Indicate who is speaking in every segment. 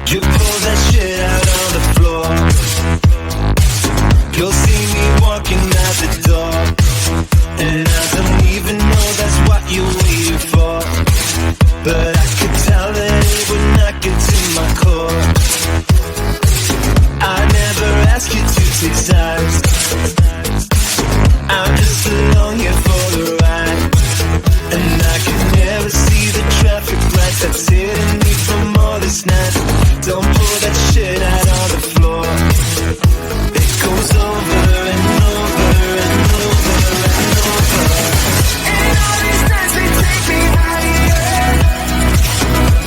Speaker 1: You pull that shit out on the floor. You'll see me walking out the door, and I don't even know that's what you're waiting for. But I could tell that it would not get to my core. I never ask you to take sides. I'm just along here for the ride, and I can never see the traffic lights that's hitting me from all this night. Don't pull that shit out on the floor. It goes over and over and over and over. And all these nights they take me higher.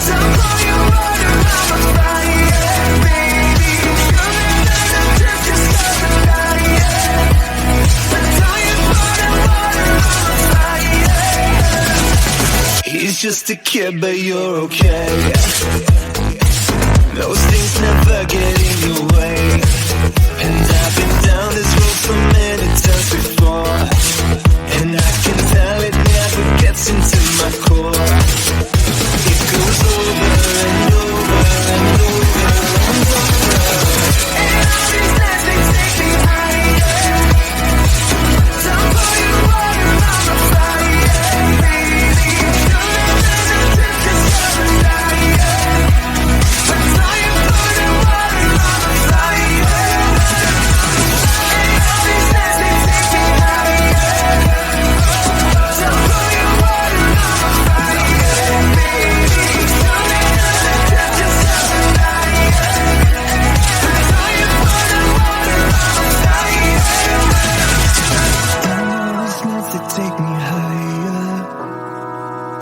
Speaker 1: Don't blow your water, I'm a fire, baby. You're another trip, just love a fire. But don't you pour the water, I'm a fire. He's just a kid, but you're okay. Those things never get in your way. And I've been down this road so many times before, and I can tell it never gets into my core. It goes over and over and over and over. And all these nights they take me higher. Don't pour your water, I'm a fire, baby. You're another trip, just love a fire. But don't you pour the water, I'm a fire. And all these nights they take me higher. Don't pour your water, I'm a fire, baby. You're another trip, just love a fire. But don't you pour the water, I'm a fire. And all these nights they take me higher.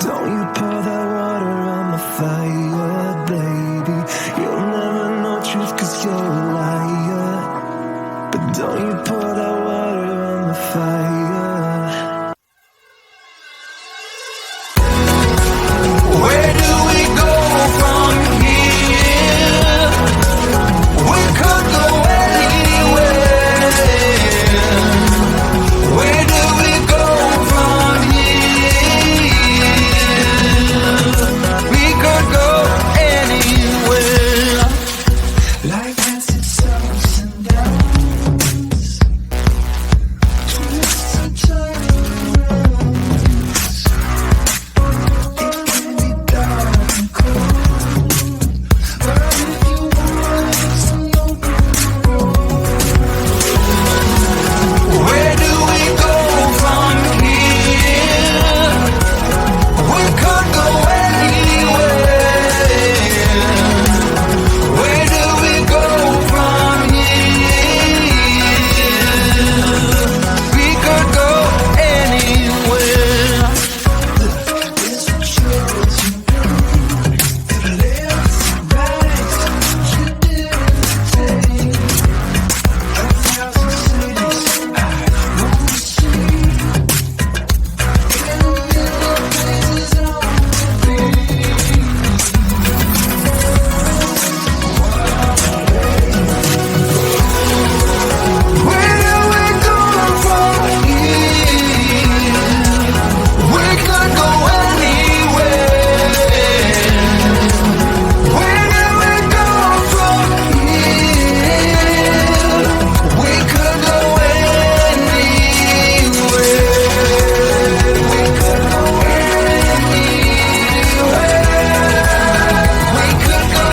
Speaker 1: Don't you pour that water on my fire, baby. You'll never know truth 'cause you're a liar. But don't you pour that water on my fire. Where do we go from here? We could go anywhere. Where do we go from here? We could go anywhere. Life has its ups and downs, twists and turns. It can be dark and cold, but if you want some open road. Where do we go from here? We could go anywhere. Where do we go from here? We could go anywhere. It's a choice you make. Left and right, you didn't take. 1,000 cities I want to see. And a million places I want to be. Where do we go from here? We could go anywhere. Where do we go from here? We could go anywhere. We could go anywhere. We could go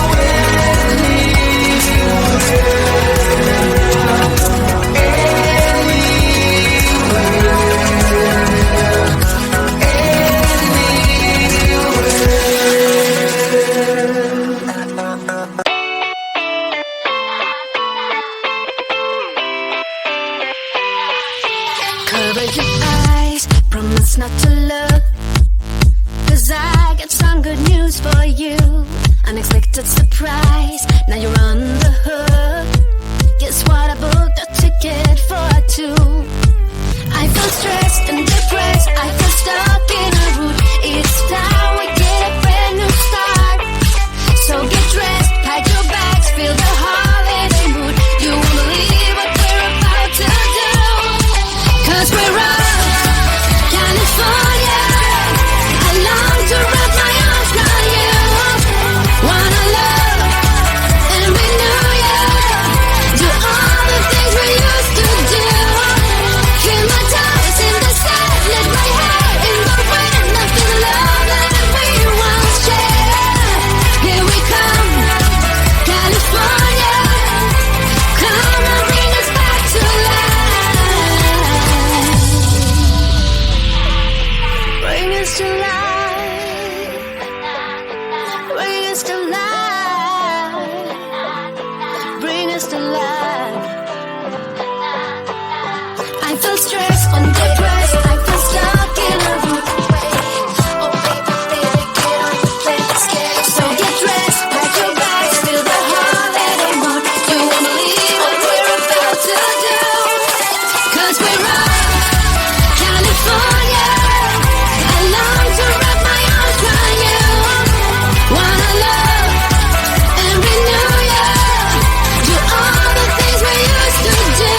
Speaker 2: Cover your eyes, promise not to look, 'cause I got some good news for you. Unexpected surprise, now you're on the hook. Guess what, I booked a ticket for two. I feel stressed and depressed, I feel stuck in a route. It's time we get a brand new start. So get dressed, pack your bags, feel the holiday mood. You won't believe what we're about to do, 'cause we're up, California. I long to wrap my arms around you. Wanna love to life. Bring us to life. Bring us to life. I feel stressed when depressed. I feel stuck in a room. Oh baby, get on the plane, let's get it. So get dressed, pack your bags, feel the holiday mood. You wanna leave what we're about to do? 'Cause we're on California. I long to wrap my arms around you. Wanna love and renew you. Do all the things we used to do.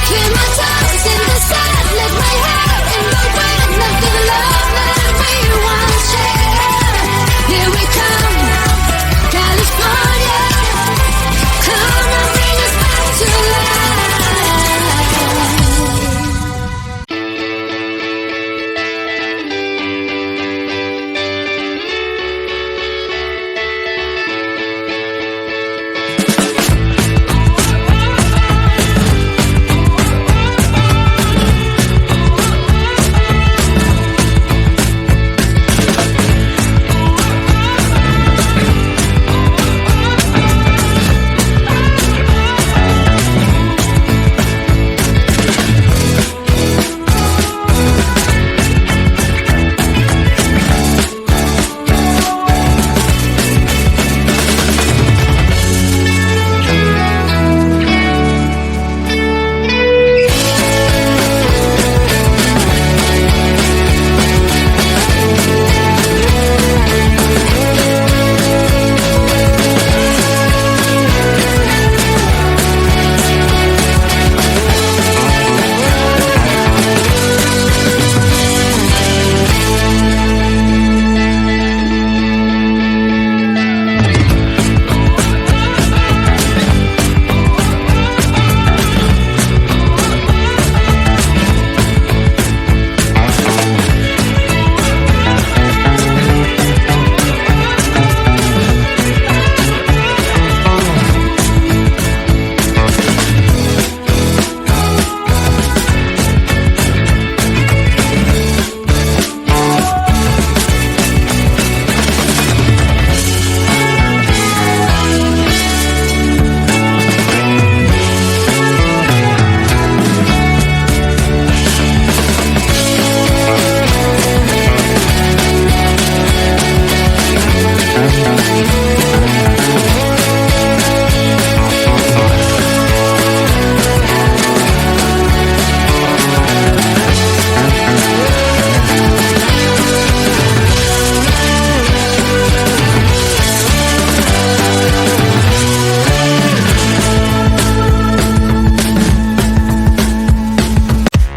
Speaker 2: Clear my toes in the sand, let my hair in the wind. Let's give love that we once shared. Here we come, California. Come and bring us back to life.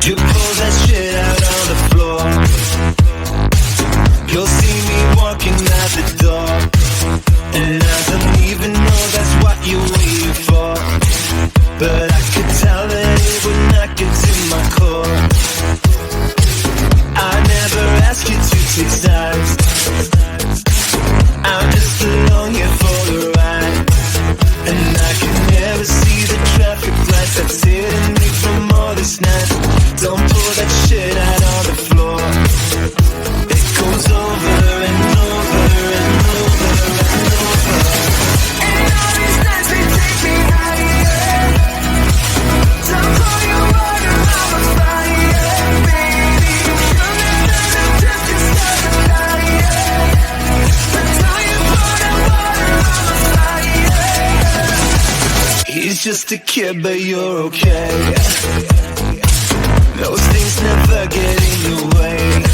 Speaker 1: You pull that shit out on the floor. You'll see me walking out the door, and I don't even know that's what you're waiting for. But I could tell that it would knock into my core. I never ask you to take sides. I'm just along here for the ride, and I can never see the traffic lights that's hitting me from all this night. Don't pull that shit out on the floor. It goes over and over and over and over. And all these nights they take me higher. Don't pour your water on my fire, baby. You'll never know just to start a fire. Until you pour that water on my fire. He's just a kid, but you're okay. Those things never get in your way.